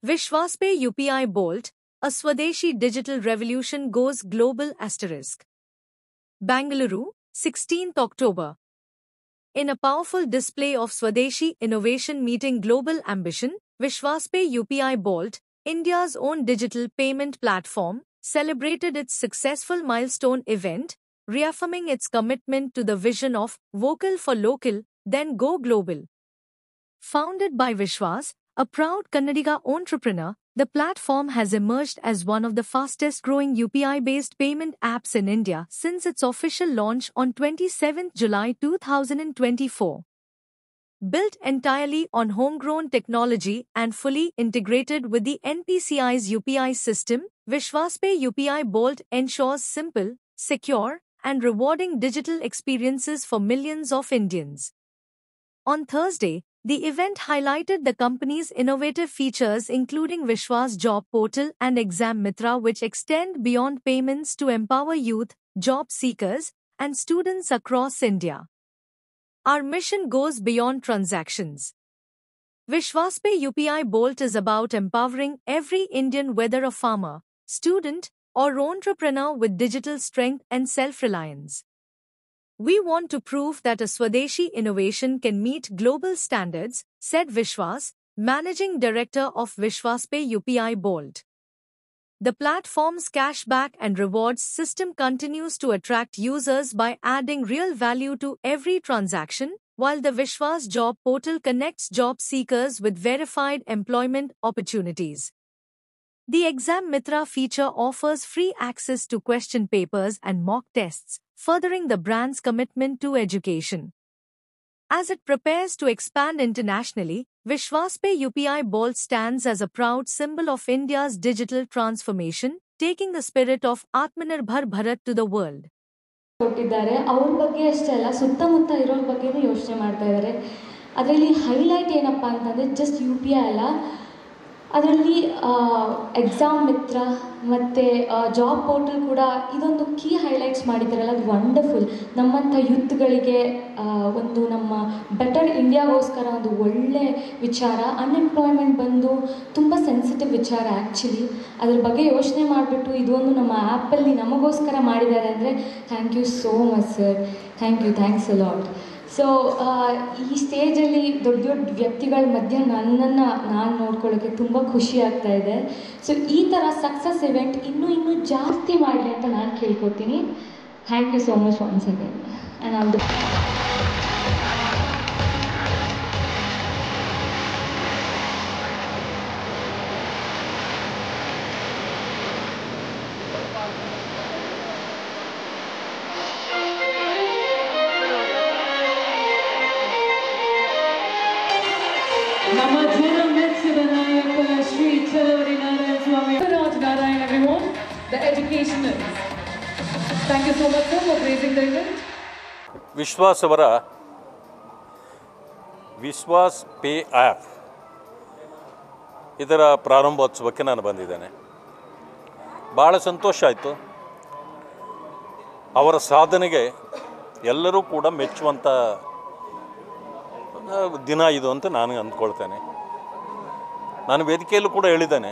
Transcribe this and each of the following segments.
Vishwaspay UPI Bolt, a Swadeshi digital revolution goes global *. Bangalore, 16th October. In a powerful display of Swadeshi innovation meeting global ambition, Vishwaspay UPI Bolt, India's own digital payment platform, celebrated its successful milestone event, reaffirming its commitment to the vision of vocal for local, then go global. Founded by Vishwas, a proud Kannadiga entrepreneur, the platform has emerged as one of the fastest-growing UPI-based payment apps in India since its official launch on 27 July 2024. Built entirely on homegrown technology and fully integrated with the NPCI's UPI system, Vishwaspay UPI Bolt ensures simple, secure, and rewarding digital experiences for millions of Indians. On Thursday, the event highlighted the company's innovative features including Vishwas Job Portal and Exam Mitra, which extend beyond payments to empower youth, job seekers, and students across India. Our mission goes beyond transactions. Vishwaspay UPI Bolt is about empowering every Indian, whether a farmer, student, or entrepreneur, with digital strength and self-reliance. We want to prove that a Swadeshi innovation can meet global standards, said Vishwas, managing director of Vishwaspay UPI Bolt. The platform's cashback and rewards system continues to attract users by adding real value to every transaction, while the Vishwas Job Portal connects job seekers with verified employment opportunities. The Exam Mitra feature offers free access to question papers and mock tests, furthering the brand's commitment to education. As it prepares to expand internationally, Vishwaspay UPI Bolt stands as a proud symbol of India's digital transformation, taking the spirit of Atmanirbhar Bharat to the world. ಕೊಟ್ಟಿದ್ದಾರೆ ಅವ್ರ ಬಗ್ಗೆ ಅಷ್ಟೇ ಅಲ್ಲ, ಸುತ್ತಮುತ್ತ ಇರೋರ ಬಗ್ಗೆನೂ ಯೋಚನೆ ಮಾಡ್ತಾ ಇದ್ದಾರೆ. ಅದರಲ್ಲಿ ಹೈಲೈಟ್ ಏನಪ್ಪ ಅಂತಂದರೆ ಜಸ್ಟ್ ಯು ಪಿ ಐ ಅಲ್ಲ, ಅದರಲ್ಲಿ ಎಕ್ಸಾಮ್ ಮಿತ್ರ ಮತ್ತು ಜಾಬ್ ಪೋರ್ಟಲ್ ಕೂಡ ಇದೊಂದು ಕೀ ಹೈಲೈಟ್ಸ್ ಮಾಡಿದ್ದಾರಲ್ಲ, ಅದು ವಂಡರ್ಫುಲ್. ನಮ್ಮಂಥ ಯೂತ್ಗಳಿಗೆ ಒಂದು ನಮ್ಮ ಬೆಟರ್ ಇಂಡಿಯಾಗೋಸ್ಕರ ಒಂದು ಒಳ್ಳೆ ವಿಚಾರ. ಅನ್ಎಂಪ್ಲಾಯ್ಮೆಂಟ್ ಬಂದು ತುಂಬ ಸೆನ್ಸಿಟಿವ್ ವಿಚಾರ ಆ್ಯಕ್ಚುಲಿ. ಅದ್ರ ಬಗ್ಗೆ ಯೋಚನೆ ಮಾಡಿಬಿಟ್ಟು ಇದೊಂದು ನಮ್ಮ ಆ್ಯಪಲ್ಲಿ ನಮಗೋಸ್ಕರ ಮಾಡಿದ್ದಾರೆ ಅಂದರೆ thank you so much sir. Thanks a lot. So ಈ ಸ್ಟೇಜಲ್ಲಿ ದೊಡ್ಡ ದೊಡ್ಡ ವ್ಯಕ್ತಿಗಳ ಮಧ್ಯೆ ನನ್ನನ್ನು ನಾನು ನೋಡ್ಕೊಳ್ಳೋಕ್ಕೆ ತುಂಬ ಖುಷಿ ಆಗ್ತಾ ಇದೆ. ಸೊ ಈ ಥರ ಸಕ್ಸಸ್ ಇವೆಂಟ್ ಇನ್ನೂ ಜಾಸ್ತಿ ಮಾಡಲಿ ಅಂತ ನಾನು ಕೇಳ್ಕೊತೀನಿ. Thank you so much once again and all the ನಮ್ಮ ಜನ ಮೆಚ್ಚಿದ ನಾಯಕ ಶ್ರೀ ಚಲವಡಿ ನಾರಾಯಣ ಸ್ವಾಮಿ Narayan, everyone, the educationers. Thank you so much sir for praising the event. ವಿಶ್ವಾಸ್ ಅವರ ವಿಶ್ವಾಸ್ ಪೇ ಆ್ಯಪ್ ಇದರ ಪ್ರಾರಂಭೋತ್ಸವಕ್ಕೆ ನಾನು ಬಂದಿದ್ದೇನೆ. ಭಾಳ ಸಂತೋಷ ಆಯಿತು. ಅವರ ಸಾಧನೆಗೆ ಎಲ್ಲರೂ ಕೂಡ ಮೆಚ್ಚುವಂಥ ದಿನ ಇದು ಅಂತ ನಾನು ಅಂದ್ಕೊಳ್ತೇನೆ. ನಾನು ವೇದಿಕೆಯಲ್ಲೂ ಕೂಡ ಹೇಳಿದ್ದೇನೆ,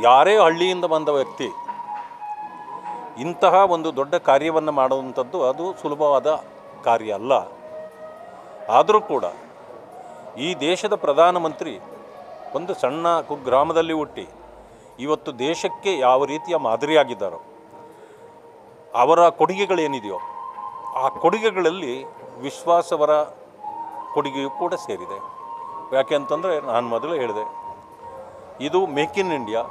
ಯಾರೇ ಹಳ್ಳಿಯಿಂದ ಬಂದ ವ್ಯಕ್ತಿ ಇಂತಹ ಒಂದು ದೊಡ್ಡ ಕಾರ್ಯವನ್ನು ಮಾಡುವಂಥದ್ದು ಅದು ಸುಲಭವಾದ ಕಾರ್ಯ ಅಲ್ಲ. ಆದರೂ ಕೂಡ ಈ ದೇಶದ ಪ್ರಧಾನಮಂತ್ರಿ ಒಂದು ಸಣ್ಣ ಕುಗ್ರಾಮದಲ್ಲಿ ಹುಟ್ಟಿ ಇವತ್ತು ದೇಶಕ್ಕೆ ಯಾವ ರೀತಿಯ ಮಾದರಿಯಾಗಿದ್ದಾರೋ, ಅವರ ಕೊಡುಗೆಗಳೇನಿದೆಯೋ ಆ ಕೊಡುಗೆಗಳಲ್ಲಿ ವಿಶ್ವಾಸ್ ಅವರ ಕೊಡುಗೆಯೂ ಕೂಡ ಸೇರಿದೆ. ಯಾಕೆ ಅಂತಂದರೆ ನಾನು ಮೊದಲು ಹೇಳಿದೆ, ಇದು make in India,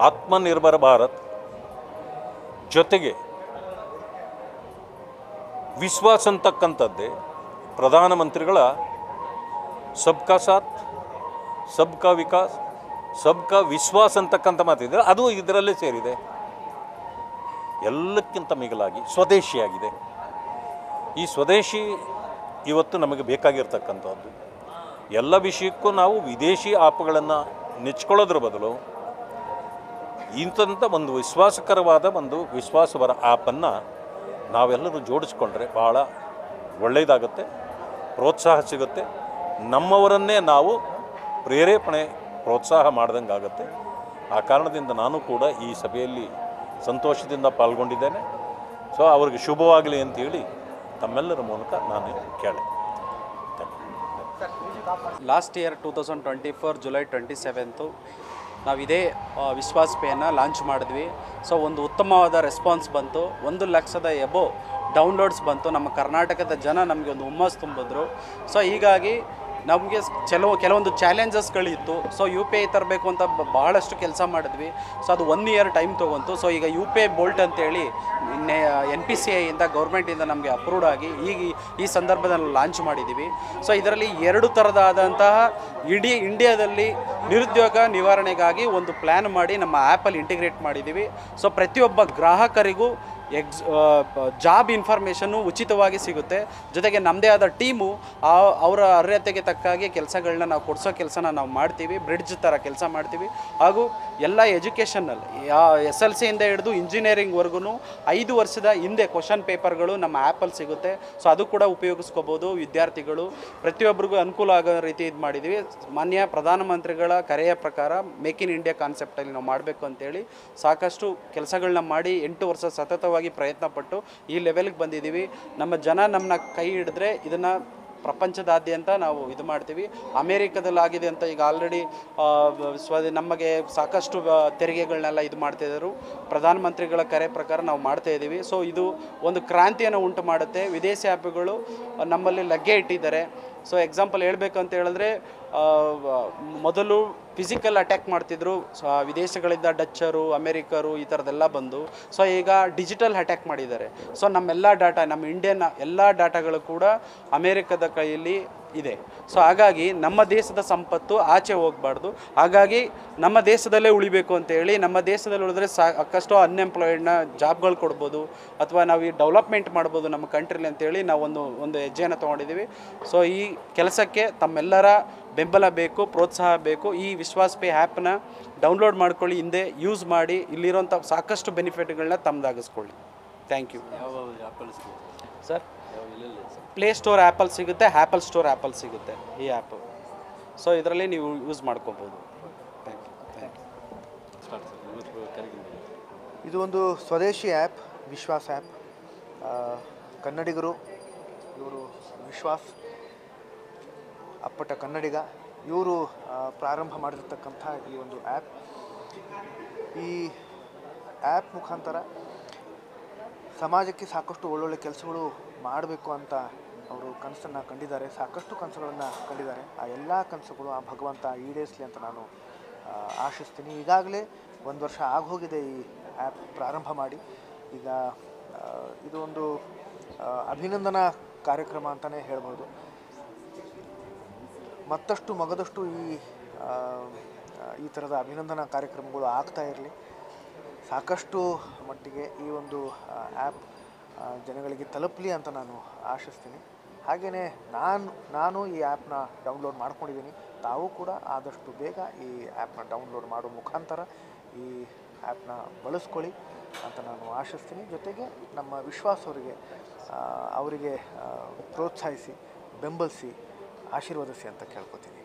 Atmanirbhar Bharat ಜೊತೆಗೆ ವಿಶ್ವಾಸ ಅಂತಕ್ಕಂಥದ್ದೇ ಪ್ರಧಾನಮಂತ್ರಿಗಳ ಸಬ್ಕಾ ಸಾಥ್ ಸಬ್ಕಾ ವಿಕಾಸ್ ಸಬ್ಕಾ ವಿಶ್ವಾಸ ಅಂತಕ್ಕಂಥ ಮಾತಿದೆ, ಅದು ಇದರಲ್ಲೇ ಸೇರಿದೆ. ಎಲ್ಲಕ್ಕಿಂತ ಮಿಗಿಲಾಗಿ ಸ್ವದೇಶಿಯಾಗಿದೆ. ಈ ಸ್ವದೇಶಿ ಇವತ್ತು ನಮಗೆ ಬೇಕಾಗಿರ್ತಕ್ಕಂಥದ್ದು. ಎಲ್ಲ ವಿಷಯಕ್ಕೂ ನಾವು ವಿದೇಶಿ ಆ್ಯಪ್ಗಳನ್ನು ನೆಚ್ಕೊಳ್ಳೋದ್ರ ಬದಲು ಇಂಥ ಒಂದು ವಿಶ್ವಾಸಕರವಾದ ಒಂದು ವಿಶ್ವಾಸವರ ಆ್ಯಪನ್ನು ನಾವೆಲ್ಲರೂ ಜೋಡಿಸ್ಕೊಂಡ್ರೆ ಭಾಳ ಒಳ್ಳೆಯದಾಗುತ್ತೆ, ಪ್ರೋತ್ಸಾಹ ಸಿಗುತ್ತೆ. ನಮ್ಮವರನ್ನೇ ನಾವು ಪ್ರೇರೇಪಣೆ ಪ್ರೋತ್ಸಾಹ ಮಾಡ್ದಂಗೆ ಆಗುತ್ತೆ. ಆ ಕಾರಣದಿಂದ ನಾನು ಕೂಡ ಈ ಸಭೆಯಲ್ಲಿ ಸಂತೋಷದಿಂದ ಪಾಲ್ಗೊಂಡಿದ್ದೇನೆ. ಸೊ ಅವ್ರಿಗೆ ಶುಭವಾಗಲಿ ಅಂತೇಳಿ ತಮ್ಮೆಲ್ಲರ ಮೂಲಕ ನಾನು ಕೇಳಿ. ಲಾಸ್ಟ್ ಇಯರ್ 2024 ಜುಲೈ 27 ನಾವು ಇದೇ ವಿಶ್ವಾಸ್ ಪೇನ ಲಾಂಚ್ ಮಾಡಿದ್ವಿ. ಸೊ ಒಂದು ಉತ್ತಮವಾದ ರೆಸ್ಪಾನ್ಸ್ ಬಂತು. 1 ಲಕ್ಷದ ಎಬೋ ಡೌನ್ಲೋಡ್ಸ್ ಬಂತು. ನಮ್ಮ ಕರ್ನಾಟಕದ ಜನ ನಮಗೆ ಒಂದು ಹುಮ್ಮಸ್ ತುಂಬಿದ್ರು. ಸೊ ಹೀಗಾಗಿ ನಮಗೆ ಕೆಲವೊಂದು ಚಾಲೆಂಜಸ್ಗಳಿತ್ತು. ಸೊ ಯು ಪಿ ಐ ತರಬೇಕು ಅಂತ ಬಹಳಷ್ಟು ಕೆಲಸ ಮಾಡಿದ್ವಿ. ಸೊ ಅದು 1 ಇಯರ್ ಟೈಮ್ ತೊಗೊಂತು. ಸೊ ಈಗ ಯು ಪಿ ಐ ಬೋಲ್ಟ್ ಅಂತೇಳಿ NPCIಯಿಂದ ಗೌರ್ಮೆಂಟಿಂದ ನಮಗೆ ಅಪ್ರೂವ್ಡ್ ಆಗಿ ಈಗ ಈ ಸಂದರ್ಭದಲ್ಲಿ ಲಾಂಚ್ ಮಾಡಿದ್ದೀವಿ. ಸೊ ಇದರಲ್ಲಿ 2 ಥರದಾದಂತಹ ಇಡೀ ಇಂಡಿಯಾದಲ್ಲಿ ನಿರುದ್ಯೋಗ ನಿವಾರಣೆಗಾಗಿ ಒಂದು ಪ್ಲ್ಯಾನ್ ಮಾಡಿ ನಮ್ಮ ಆ್ಯಪಲ್ಲಿ ಇಂಟಿಗ್ರೇಟ್ ಮಾಡಿದ್ದೀವಿ. ಸೊ ಪ್ರತಿಯೊಬ್ಬ ಗ್ರಾಹಕರಿಗೂ ಜಾಬ್ ಇನ್ಫಾರ್ಮೇಷನ್ನು ಉಚಿತವಾಗಿ ಸಿಗುತ್ತೆ. ಜೊತೆಗೆ ನಮ್ಮದೇ ಆದ ಟೀಮು ಅವರ ಅರ್ಹತೆಗೆ ತಕ್ಕಾಗಿ ಕೆಲಸಗಳನ್ನ ನಾವು ಕೊಡಿಸೋ ಕೆಲಸನ ನಾವು ಮಾಡ್ತೀವಿ. ಬ್ರಿಡ್ಜ್ ಥರ ಕೆಲಸ ಮಾಡ್ತೀವಿ. ಹಾಗೂ ಎಲ್ಲ ಎಜುಕೇಷನಲ್ಲಿ SLCಯಿಂದ ಹಿಡಿದು ಇಂಜಿನಿಯರಿಂಗ್ವರೆಗೂ 5 ವರ್ಷದ ಹಿಂದೆ ಕ್ವಶನ್ ಪೇಪರ್ಗಳು ನಮ್ಮ ಆ್ಯಪಲ್ಲಿ ಸಿಗುತ್ತೆ. ಸೊ ಅದು ಕೂಡ ಉಪಯೋಗಿಸ್ಕೋಬೋದು ವಿದ್ಯಾರ್ಥಿಗಳು. ಪ್ರತಿಯೊಬ್ಬರಿಗೂ ಅನುಕೂಲ ಆಗೋ ರೀತಿ ಇದು ಮಾಡಿದ್ದೀವಿ. ಮಾನ್ಯ ಪ್ರಧಾನಮಂತ್ರಿಗಳ ಕರೆಯ ಪ್ರಕಾರ ಮೇಕ್ ಇನ್ ಇಂಡಿಯಾ ಕಾನ್ಸೆಪ್ಟಲ್ಲಿ ನಾವು ಮಾಡಬೇಕು ಅಂತೇಳಿ ಸಾಕಷ್ಟು ಕೆಲಸಗಳನ್ನ ಮಾಡಿ 8 ವರ್ಷ ಸತತವಾಗಿ ಪ್ರಯತ್ನ ಪಟ್ಟು ಈ ಲೆವೆಲ್ಗೆ ಬಂದಿದ್ದೀವಿ. ನಮ್ಮ ಜನ ನಮ್ಮನ್ನ ಕೈ ಹಿಡಿದ್ರೆ ಇದನ್ನು ಪ್ರಪಂಚದಾದ್ಯಂತ ನಾವು ಇದು ಮಾಡ್ತೀವಿ. ಅಮೇರಿಕಾದಲ್ಲಾಗಿದೆ ಅಂತ ಈಗ ಆಲ್ರೆಡಿ ನಮಗೆ ಸಾಕಷ್ಟು ತೆರಿಗೆಗಳನ್ನೆಲ್ಲ ಇದು ಮಾಡ್ತಾಯಿದ್ರು. ಪ್ರಧಾನಮಂತ್ರಿಗಳ ಕರೆ ಪ್ರಕಾರ ನಾವು ಮಾಡ್ತಾಯಿದ್ದೀವಿ. ಸೊ ಇದು ಒಂದು ಕ್ರಾಂತಿಯನ್ನು ಉಂಟು ಮಾಡುತ್ತೆ. ವಿದೇಶಿ ಆ್ಯಪ್ಗಳು ನಮ್ಮಲ್ಲಿ ಲಗ್ಗೆ ಇಟ್ಟಿದ್ದಾರೆ. ಸೊ ಎಕ್ಸಾಂಪಲ್ ಹೇಳಬೇಕಂತ ಹೇಳಿದ್ರೆ ಮೊದಲು ಫಿಸಿಕಲ್ ಅಟ್ಯಾಕ್ ಮಾಡ್ತಿದ್ರು ವಿದೇಶಗಳಿಂದ ಡಚ್ಚರು ಅಮೇರಿಕರು ಈ ಥರದ್ದೆಲ್ಲ ಬಂದು. ಸೊ ಈಗ ಡಿಜಿಟಲ್ ಅಟ್ಯಾಕ್ ಮಾಡಿದ್ದಾರೆ. ಸೊ ನಮ್ಮೆಲ್ಲ ಡಾಟಾ ನಮ್ಮ ಇಂಡಿಯನ್ ಎಲ್ಲ ಡಾಟಾಗಳು ಕೂಡ ಅಮೇರಿಕದ ಕೈಯಲ್ಲಿ ಇದೆ. ಸೊ ಹಾಗಾಗಿ ನಮ್ಮ ದೇಶದ ಸಂಪತ್ತು ಆಚೆ ಹೋಗಬಾರ್ದು. ಹಾಗಾಗಿ ನಮ್ಮ ದೇಶದಲ್ಲೇ ಉಳಿಬೇಕು ಅಂತೇಳಿ ನಮ್ಮ ದೇಶದಲ್ಲಿ ಉಳಿದ್ರೆ ಸಾಕಷ್ಟು ಅನ್ಎಂಪ್ಲಾಯ್ಡ್ನ ಜಾಬ್ಗಳು ಕೊಡ್ಬೋದು ಅಥವಾ ನಾವು ಈ ಡೆವಲಪ್ಮೆಂಟ್ ಮಾಡ್ಬೋದು ನಮ್ಮ ಕಂಟ್ರಿಲಿ ಅಂತೇಳಿ ನಾವು ಒಂದು ಹೆಜ್ಜೆಯನ್ನು ತೊಗೊಂಡಿದ್ದೀವಿ. ಸೊ ಈ ಕೆಲಸಕ್ಕೆ ತಮ್ಮೆಲ್ಲರ ಬೆಂಬಲ ಬೇಕು, ಪ್ರೋತ್ಸಾಹ ಬೇಕು. ಈ ವಿಶ್ವಾಸ್ ಪೇ ಆ್ಯಪ್ನ ಡೌನ್ಲೋಡ್ ಮಾಡ್ಕೊಳ್ಳಿ, ಹಿಂದೆ ಯೂಸ್ ಮಾಡಿ, ಇಲ್ಲಿರೋಂಥ ಸಾಕಷ್ಟು ಬೆನಿಫಿಟ್ಗಳನ್ನ ತಮ್ಮದಾಗಿಸ್ಕೊಳ್ಳಿ. Thank you. Sir play store ಆ್ಯಪಲ್ಲಿ ಸಿಗುತ್ತೆ, ಆ್ಯಪಲ್ ಸ್ಟೋರ್ ಆ್ಯಪಲ್ಲಿ ಸಿಗುತ್ತೆ ಈ ಆ್ಯಪು. ಸೊ ಇದರಲ್ಲಿ ನೀವು ಯೂಸ್ ಮಾಡ್ಕೋಬೋದು. Thank you. ಇದು ಒಂದು ಸ್ವದೇಶಿ ಆ್ಯಪ್, ವಿಶ್ವಾಸ್ ಆ್ಯಪ್. ಕನ್ನಡಿಗರು ಇವರು ವಿಶ್ವಾಸ್ ಅಪ್ಪಟ ಕನ್ನಡಿಗ ಇವರು ಪ್ರಾರಂಭ ಮಾಡಿರ್ತಕ್ಕಂಥ ಈ ಒಂದು ಆ್ಯಪ್. ಈ ಆ್ಯಪ್ ಮುಖಾಂತರ ಸಮಾಜಕ್ಕೆ ಸಾಕಷ್ಟು ಒಳ್ಳೊಳ್ಳೆ ಕೆಲಸಗಳು ಮಾಡಬೇಕು ಅಂತ ಅವರು ಕನಸನ್ನು ಕಂಡಿದ್ದಾರೆ. ಸಾಕಷ್ಟು ಕನಸುಗಳನ್ನು ಕಂಡಿದ್ದಾರೆ. ಆ ಎಲ್ಲ ಕನಸುಗಳು ಆ ಭಗವಂತ ಈಡೇರಿಸಲಿ ಅಂತ ನಾನು ಆಶಿಸ್ತೀನಿ. ಈಗಾಗಲೇ 1 ವರ್ಷ ಆಗೋಗಿದೆ ಈ ಆ್ಯಪ್ ಪ್ರಾರಂಭ ಮಾಡಿ. ಈಗ ಇದು ಒಂದು ಅಭಿನಂದನಾ ಕಾರ್ಯಕ್ರಮ ಅಂತಲೇ ಹೇಳ್ಬೋದು. ಮತ್ತಷ್ಟು ಮಗದಷ್ಟು ಈ ಥರದ ಅಭಿನಂದನಾ ಕಾರ್ಯಕ್ರಮಗಳು ಆಗ್ತಾ ಇರಲಿ. ಸಾಕಷ್ಟು ಮಟ್ಟಿಗೆ ಈ ಒಂದು ಆ್ಯಪ್ ಜನಗಳಿಗೆ ತಲುಪಲಿ ಅಂತ ನಾನು ಆಶಿಸ್ತೀನಿ. ಹಾಗೆಯೇ ನಾನು ಈ ಆ್ಯಪ್ನ ಡೌನ್ಲೋಡ್ ಮಾಡ್ಕೊಂಡಿದ್ದೀನಿ. ತಾವು ಕೂಡ ಆದಷ್ಟು ಬೇಗ ಈ ಆ್ಯಪ್ನ ಡೌನ್ಲೋಡ್ ಮಾಡೋ ಮುಖಾಂತರ ಈ ಆ್ಯಪ್ನ ಬಳಸ್ಕೊಳ್ಳಿ ಅಂತ ನಾನು ಆಶಿಸ್ತೀನಿ. ಜೊತೆಗೆ ನಮ್ಮ ಅವರಿಗೆ ಪ್ರೋತ್ಸಾಹಿಸಿ, ಬೆಂಬಲಿಸಿ, ಆಶೀರ್ವದಿಸಿ ಅಂತ ಕೇಳ್ಕೊತೀನಿ.